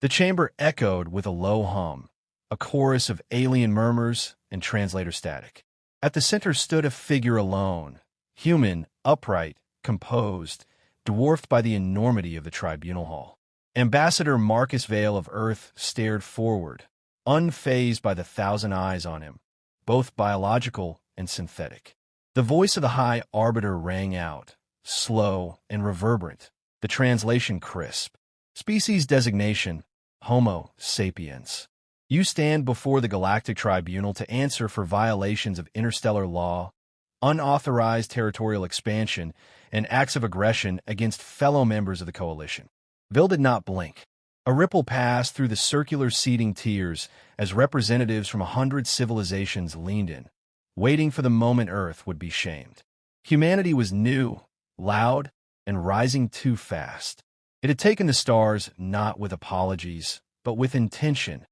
The chamber echoed with a low hum, a chorus of alien murmurs and translator static. At the center stood a figure alone, human, upright, composed, dwarfed by the enormity of the tribunal hall. Ambassador Marcus Vale of Earth stared forward, unfazed by the thousand eyes on him, both biological and synthetic. The voice of the High Arbiter rang out, slow and reverberant, the translation crisp. Species designation, Homo sapiens. You stand before the Galactic Tribunal to answer for violations of interstellar law, unauthorized territorial expansion, and acts of aggression against fellow members of the Coalition. Vale did not blink. A ripple passed through the circular seating tiers as representatives from 100 civilizations leaned in, waiting for the moment Earth would be shamed. Humanity was new, loud, and rising too fast. It had taken the stars not with apologies, but with intention,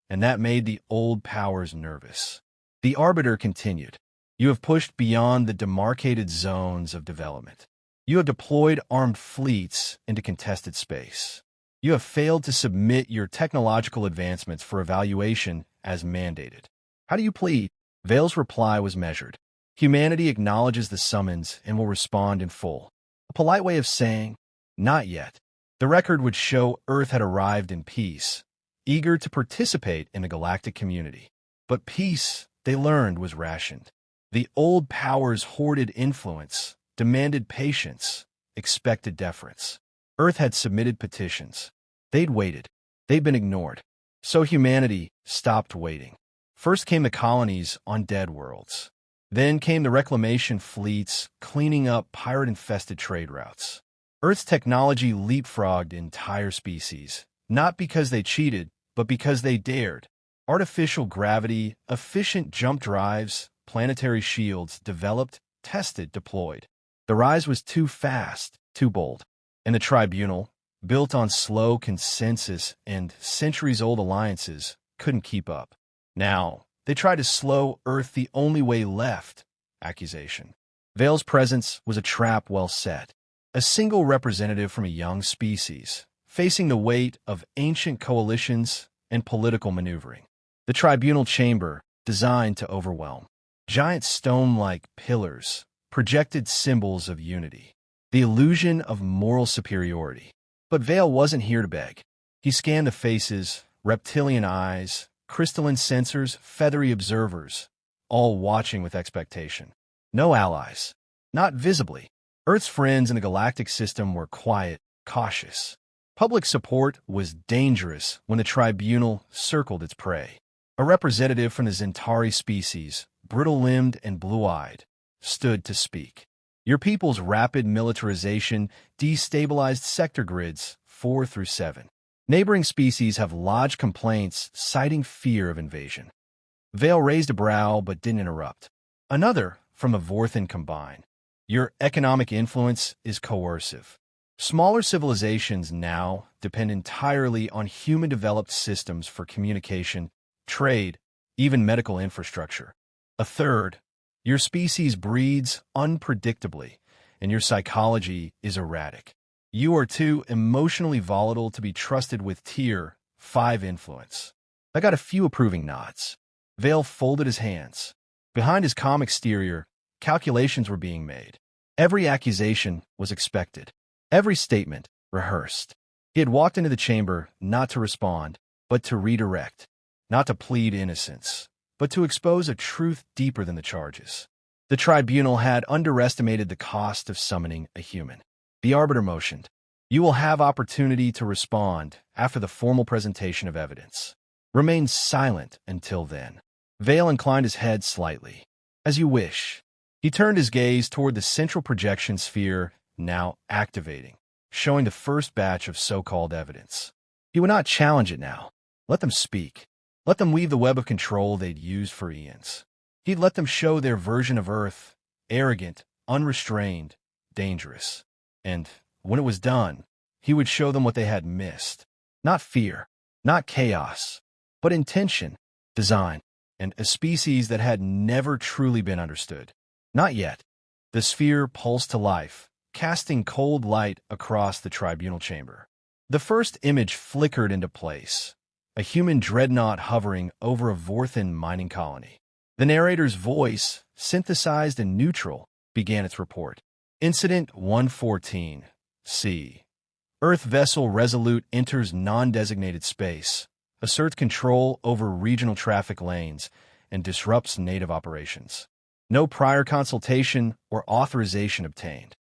and that made the old powers nervous. The Arbiter continued. You have pushed beyond the demarcated zones of development. You have deployed armed fleets into contested space. You have failed to submit your technological advancements for evaluation as mandated. How do you plead? Vale's reply was measured. Humanity acknowledges the summons and will respond in full. A polite way of saying, not yet. The record would show Earth had arrived in peace, eager to participate in the galactic community. But peace, they learned, was rationed. The old powers hoarded influence, demanded patience, expected deference. Earth had submitted petitions. They'd waited. They'd been ignored. So humanity stopped waiting. First came the colonies on dead worlds. Then came the reclamation fleets cleaning up pirate-infested trade routes. Earth's technology leapfrogged entire species, not because they cheated, but because they dared. Artificial gravity, efficient jump drives, planetary shields developed, tested, deployed. The rise was too fast, too bold. And the tribunal, built on slow consensus and centuries-old alliances, couldn't keep up. Now, they tried to slow Earth the only way left, accusation. Vale's presence was a trap well set. A single representative from a young species, facing the weight of ancient coalitions and political maneuvering. The tribunal chamber, designed to overwhelm. Giant stone-like pillars, projected symbols of unity. The illusion of moral superiority. But Vale wasn't here to beg. He scanned the faces, reptilian eyes, crystalline sensors, feathery observers, all watching with expectation. No allies. Not visibly. Earth's friends in the galactic system were quiet, cautious. Public support was dangerous when the tribunal circled its prey. A representative from the Zentari species, brittle-limbed and blue-eyed, stood to speak. Your people's rapid militarization destabilized sector grids 4 through 7. Neighboring species have lodged complaints citing fear of invasion. Vale raised a brow but didn't interrupt. Another from a Vorthan combine. Your economic influence is coercive. Smaller civilizations now depend entirely on human-developed systems for communication, trade, even medical infrastructure. A third, your species breeds unpredictably, and your psychology is erratic. You are too emotionally volatile to be trusted with Tier 5 influence. I got a few approving nods. Vale folded his hands. Behind his calm exterior, calculations were being made. Every accusation was expected. Every statement rehearsed. He had walked into the chamber not to respond, but to redirect. Not to plead innocence, but to expose a truth deeper than the charges. The tribunal had underestimated the cost of summoning a human. The Arbiter motioned. You will have opportunity to respond after the formal presentation of evidence. Remain silent until then. Vale inclined his head slightly. As you wish. He turned his gaze toward the central projection sphere, now activating, showing the first batch of so-called evidence. He would not challenge it now. Let them speak. Let them weave the web of control they'd used for eons. He'd let them show their version of Earth, arrogant, unrestrained, dangerous. And when it was done, he would show them what they had missed. Not fear, not chaos, but intention, design, and a species that had never truly been understood. Not yet. The sphere pulsed to life, casting cold light across the tribunal chamber. The first image flickered into place, a human dreadnought hovering over a Vorthan mining colony. The narrator's voice, synthesized and neutral, began its report. Incident 114. C. Earth vessel Resolute enters non-designated space, asserts control over regional traffic lanes, and disrupts native operations. No prior consultation or authorization obtained.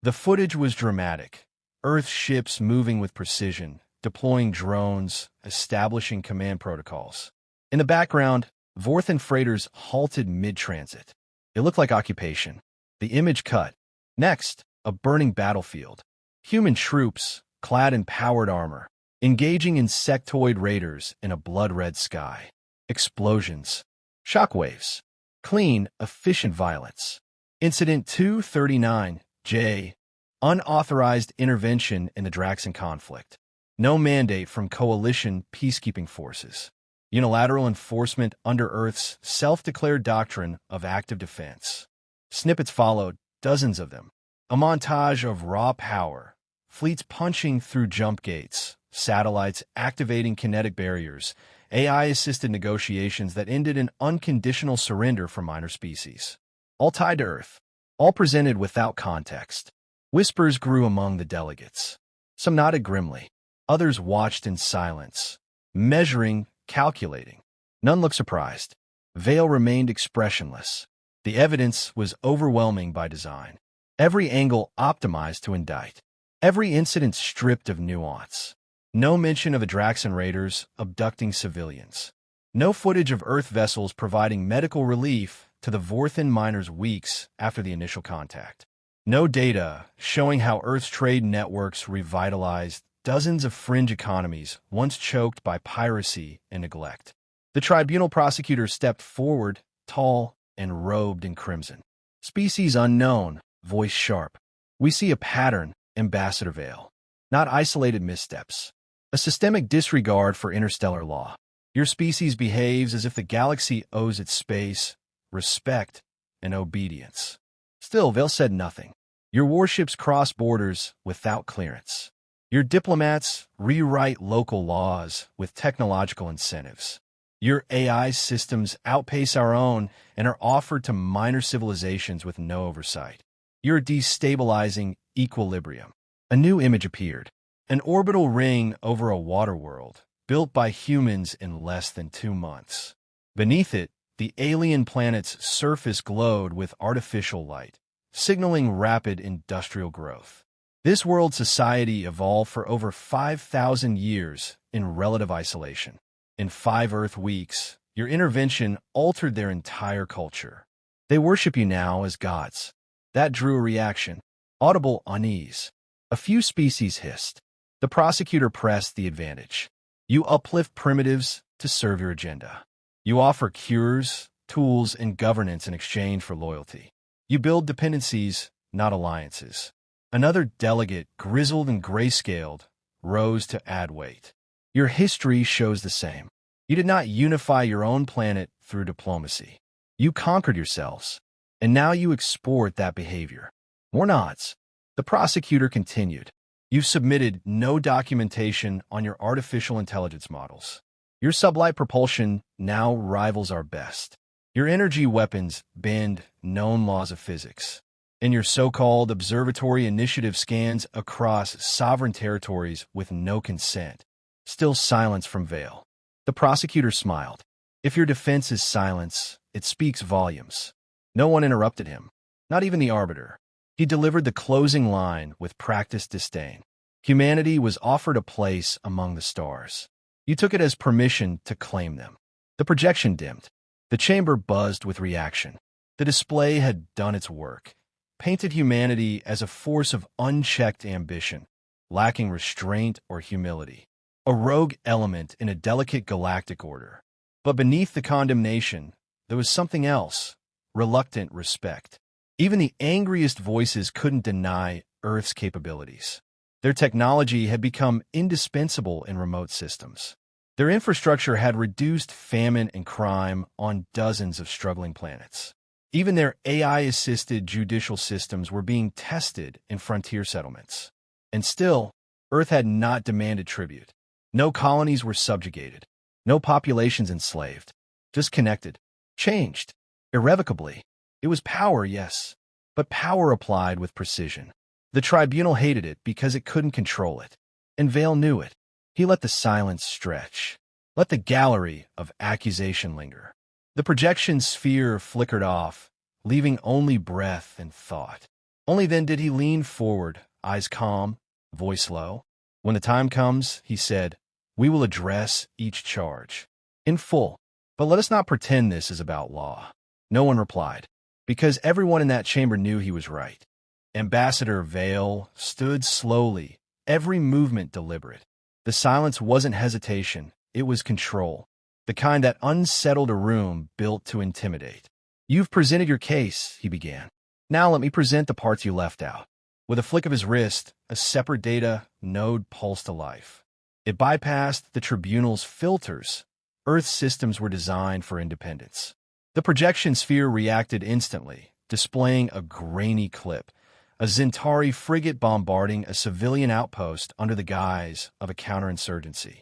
The footage was dramatic. Earth ships moving with precision, deploying drones, establishing command protocols. In the background, Vorthan freighters halted mid-transit. It looked like occupation. The image cut. Next, a burning battlefield. Human troops, clad in powered armor, engaging insectoid raiders in a blood-red sky. Explosions. Shockwaves. Clean, efficient violence. Incident 239. J. Unauthorized intervention in the Draxan conflict. No mandate from coalition peacekeeping forces. Unilateral enforcement under Earth's self-declared doctrine of active defense. Snippets followed, dozens of them. A montage of raw power, fleets punching through jump gates, satellites activating kinetic barriers, AI-assisted negotiations that ended in unconditional surrender for minor species. All tied to Earth, all presented without context. Whispers grew among the delegates. Some nodded grimly. Others watched in silence, measuring, calculating. None looked surprised. Vale remained expressionless. The evidence was overwhelming by design. Every angle optimized to indict. Every incident stripped of nuance. No mention of Adraxan raiders abducting civilians. No footage of Earth vessels providing medical relief to the Vorthan miners weeks after the initial contact. No data showing how Earth's trade networks revitalized dozens of fringe economies once choked by piracy and neglect. The tribunal prosecutor stepped forward, tall and robed in crimson. Species unknown, voice sharp. We see a pattern, Ambassador Vale. Not isolated missteps. A systemic disregard for interstellar law. Your species behaves as if the galaxy owes it space, respect, and obedience. Still, Vale said nothing. Your warships cross borders without clearance. Your diplomats rewrite local laws with technological incentives. Your AI systems outpace our own and are offered to minor civilizations with no oversight. You're destabilizing equilibrium. A new image appeared. An orbital ring over a water world, built by humans in less than 2 months. Beneath it, the alien planet's surface glowed with artificial light, signaling rapid industrial growth. This world society evolved for over 5,000 years in relative isolation. In 5 Earth weeks, your intervention altered their entire culture. They worship you now as gods. That drew a reaction, audible unease. A few species hissed. The prosecutor pressed the advantage. You uplift primitives to serve your agenda. You offer cures, tools, and governance in exchange for loyalty. You build dependencies, not alliances. Another delegate, grizzled and grayscaled, rose to add weight. Your history shows the same. You did not unify your own planet through diplomacy. You conquered yourselves, and now you export that behavior. More nods. The prosecutor continued. You've submitted no documentation on your artificial intelligence models. Your sublight propulsion now rivals our best. Your energy weapons bend known laws of physics. And your so-called observatory initiative scans across sovereign territories with no consent. Still silence from Vale. The prosecutor smiled. If your defense is silence, it speaks volumes. No one interrupted him, not even the arbiter. He delivered the closing line with practiced disdain. Humanity was offered a place among the stars. You took it as permission to claim them. The projection dimmed. The chamber buzzed with reaction. The display had done its work, painted humanity as a force of unchecked ambition, lacking restraint or humility. A rogue element in a delicate galactic order. But beneath the condemnation, there was something else, reluctant respect. Even the angriest voices couldn't deny Earth's capabilities. Their technology had become indispensable in remote systems. Their infrastructure had reduced famine and crime on dozens of struggling planets. Even their AI-assisted judicial systems were being tested in frontier settlements. And still, Earth had not demanded tribute. No colonies were subjugated. No populations enslaved. Just connected. Changed. Irrevocably. It was power, yes, but power applied with precision. The tribunal hated it because it couldn't control it. And Vale knew it. He let the silence stretch. Let the gallery of accusation linger. The projection sphere flickered off, leaving only breath and thought. Only then did he lean forward, eyes calm, voice low. When the time comes, he said, we will address each charge. In full. But let us not pretend this is about law. No one replied, because everyone in that chamber knew he was right. Ambassador Vale stood slowly, every movement deliberate. The silence wasn't hesitation, it was control. The kind that unsettled a room built to intimidate. You've presented your case, he began. Now let me present the parts you left out. With a flick of his wrist, a separate data node pulsed to life. It bypassed the tribunal's filters. Earth's systems were designed for independence. The projection sphere reacted instantly, displaying a grainy clip, a Zentari frigate bombarding a civilian outpost under the guise of a counterinsurgency.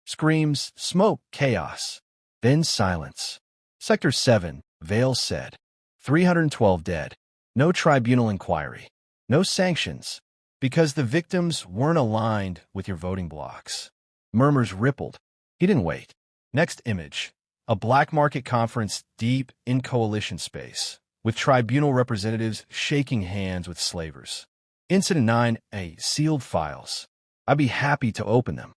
Screams, smoke, chaos. Then silence. Sector 7, Vale said. 312 dead. No tribunal inquiry. No sanctions. Because the victims weren't aligned with your voting blocks. Murmurs rippled. He didn't wait. Next image. A black market conference deep in coalition space, with tribunal representatives shaking hands with slavers. Incident 9A, sealed files. I'd be happy to open them.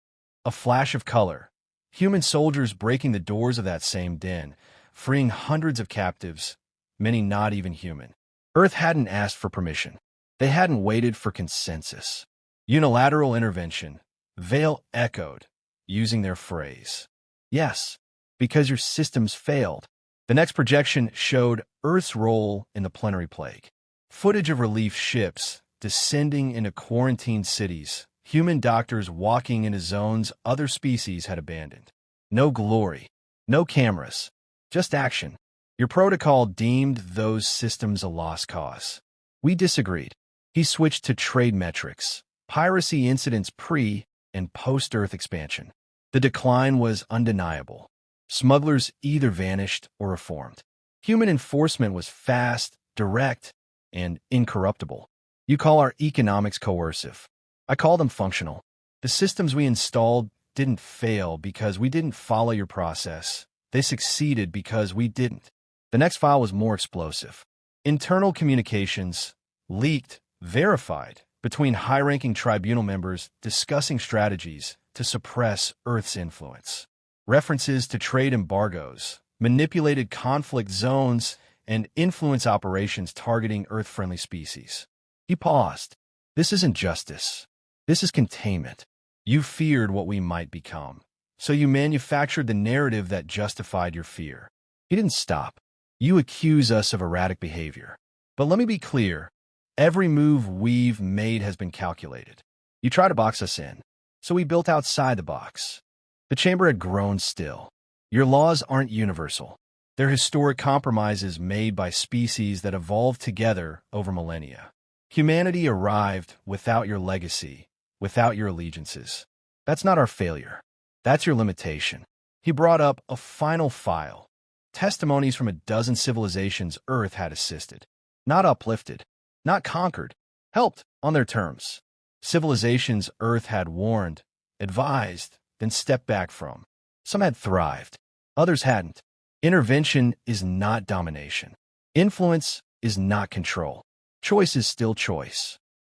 A flash of color. Human soldiers breaking the doors of that same den, freeing hundreds of captives, many not even human. Earth hadn't asked for permission. They hadn't waited for consensus. Unilateral intervention. Vale echoed, using their phrase. Yes, because your systems failed. The next projection showed Earth's role in the plenary plague. Footage of relief ships descending into quarantined cities, human doctors walking into zones other species had abandoned. No glory, no cameras, just action. Your protocol deemed those systems a lost cause. We disagreed. He switched to trade metrics, piracy incidents pre- and post-Earth expansion. The decline was undeniable. Smugglers either vanished or reformed. Human enforcement was fast, direct, and incorruptible. You call our economics coercive. I call them functional. The systems we installed didn't fail because we didn't follow your process. They succeeded because we didn't. The next file was more explosive. Internal communications, leaked, verified, between high-ranking tribunal members discussing strategies to suppress Earth's influence. References to trade embargoes, manipulated conflict zones, and influence operations targeting Earth-friendly species. He paused. This isn't justice. This is containment. You feared what we might become, so you manufactured the narrative that justified your fear. He didn't stop. You accuse us of erratic behavior. But let me be clear. Every move we've made has been calculated. You try to box us in, so we built outside the box. The chamber had grown still. Your laws aren't universal. They're historic compromises made by species that evolved together over millennia. Humanity arrived without your legacy, without your allegiances. That's not our failure. That's your limitation. He brought up a final file. Testimonies from a dozen civilizations Earth had assisted. Not uplifted. Not conquered. Helped on their terms. Civilizations Earth had warned, advised, then stepped back from. Some had thrived. Others hadn't. Intervention is not domination. Influence is not control. Choice is still choice.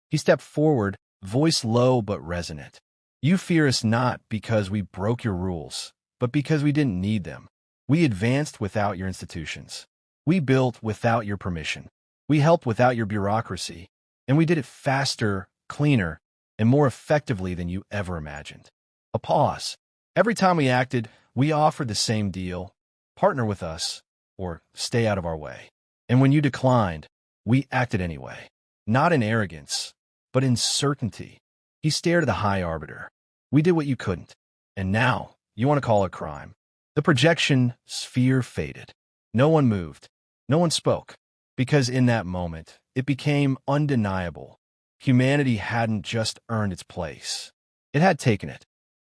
He stepped forward, voice low but resonant. You fear us not because we broke your rules, but because we didn't need them. We advanced without your institutions. We built without your permission. We helped without your bureaucracy. And we did it faster, cleaner, and more effectively than you ever imagined. A pause. Every time we acted, we offered the same deal. Partner with us, or stay out of our way. And when you declined, we acted anyway. Not in arrogance, but in certainty. He stared at the high arbiter. We did what you couldn't. And now, you want to call it crime. The projection sphere faded. No one moved. No one spoke. Because in that moment, it became undeniable. Humanity hadn't just earned its place. It had taken it.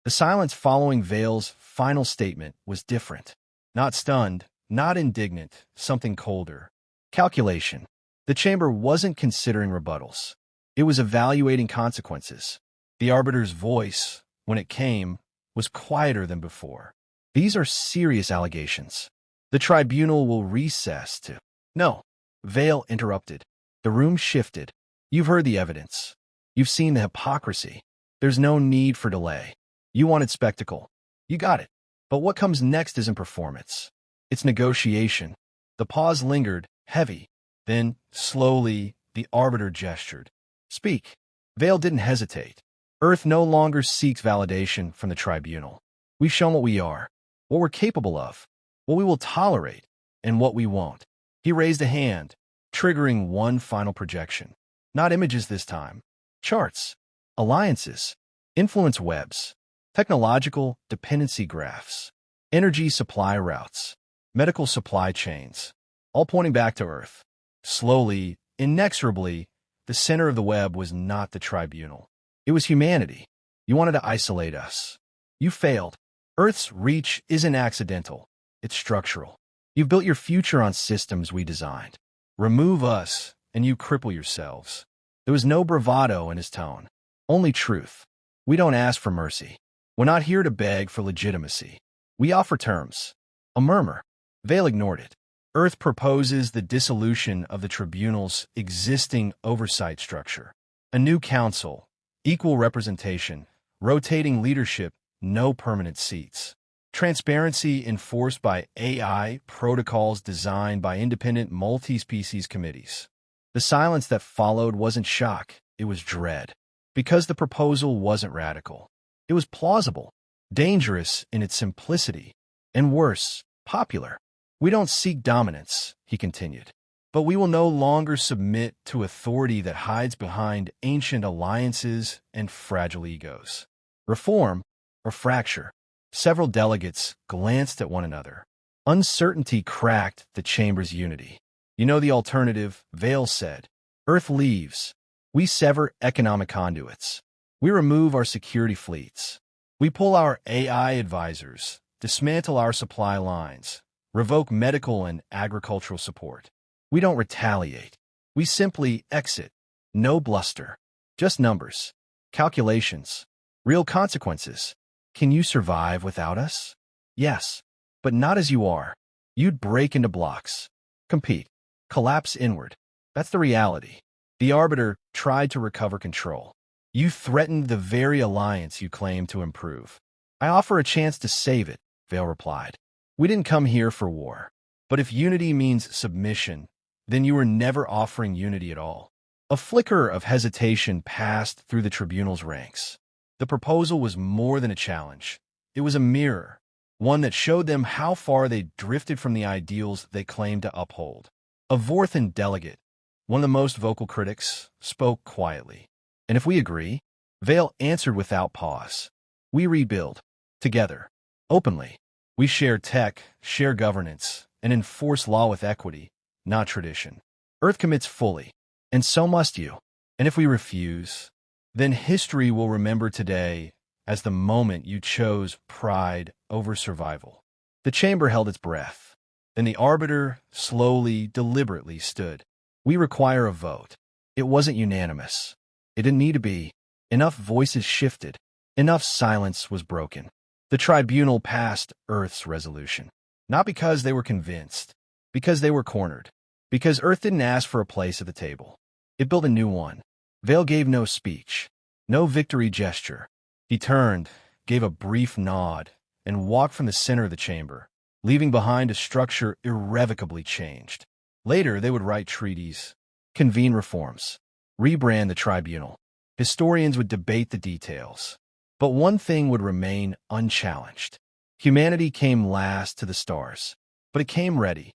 The silence following Vale's final statement was different. Not stunned, not indignant, something colder. Calculation. The chamber wasn't considering rebuttals. It was evaluating consequences. The arbiter's voice, when it came, was quieter than before. These are serious allegations. The tribunal will recess to... No, Vale interrupted. The room shifted. You've heard the evidence. You've seen the hypocrisy. There's no need for delay. You wanted spectacle. You got it. But what comes next isn't performance. It's negotiation. The pause lingered, heavy. Then, slowly, the arbiter gestured. Speak. Vale didn't hesitate. Earth no longer seeks validation from the tribunal. We've shown what we are, what we're capable of, what we will tolerate, and what we won't. He raised a hand, triggering one final projection. Not images this time. Charts, alliances, influence webs, technological dependency graphs, energy supply routes, medical supply chains, all pointing back to Earth. Slowly, inexorably, the center of the web was not the tribunal. It was humanity. You wanted to isolate us. You failed. Earth's reach isn't accidental. It's structural. You've built your future on systems we designed. Remove us, and you cripple yourselves. There was no bravado in his tone. Only truth. We don't ask for mercy. We're not here to beg for legitimacy. We offer terms. A murmur. Vale ignored it. Earth proposes the dissolution of the tribunal's existing oversight structure. A new council, equal representation, rotating leadership, no permanent seats. Transparency enforced by AI protocols designed by independent multi-species committees. The silence that followed wasn't shock, it was dread. Because the proposal wasn't radical. It was plausible, dangerous in its simplicity, and worse, popular. We don't seek dominance, he continued, but we will no longer submit to authority that hides behind ancient alliances and fragile egos. Reform or fracture? Several delegates glanced at one another. Uncertainty cracked the chamber's unity. You know the alternative, Vale said. Earth leaves. We sever economic conduits. We remove our security fleets. We pull our AI advisors, dismantle our supply lines, revoke medical and agricultural support. We don't retaliate. We simply exit. No bluster. Just numbers. Calculations. Real consequences. Can you survive without us? Yes. But not as you are. You'd break into blocks. Compete. Collapse inward. That's the reality. The arbiter tried to recover control. You threatened the very alliance you claimed to improve. I offer a chance to save it, Vale replied. We didn't come here for war. But if unity means submission, then you were never offering unity at all. A flicker of hesitation passed through the tribunal's ranks. The proposal was more than a challenge. It was a mirror, one that showed them how far they drifted from the ideals they claimed to uphold. A Vorthan delegate, one of the most vocal critics, spoke quietly. And if we agree, Vale answered without pause. We rebuild. Together. Openly. We share tech, share governance, and enforce law with equity, not tradition. Earth commits fully, and so must you. And if we refuse, then history will remember today as the moment you chose pride over survival. The chamber held its breath. Then the arbiter slowly, deliberately stood. We require a vote. It wasn't unanimous. It didn't need to be. Enough voices shifted. Enough silence was broken. The tribunal passed Earth's resolution. Not because they were convinced. Because they were cornered. Because Earth didn't ask for a place at the table. It built a new one. Vale gave no speech. No victory gesture. He turned, gave a brief nod, and walked from the center of the chamber, leaving behind a structure irrevocably changed. Later, they would write treaties, convene reforms, rebrand the tribunal. Historians would debate the details. But one thing would remain unchallenged. Humanity came last to the stars. But it came ready.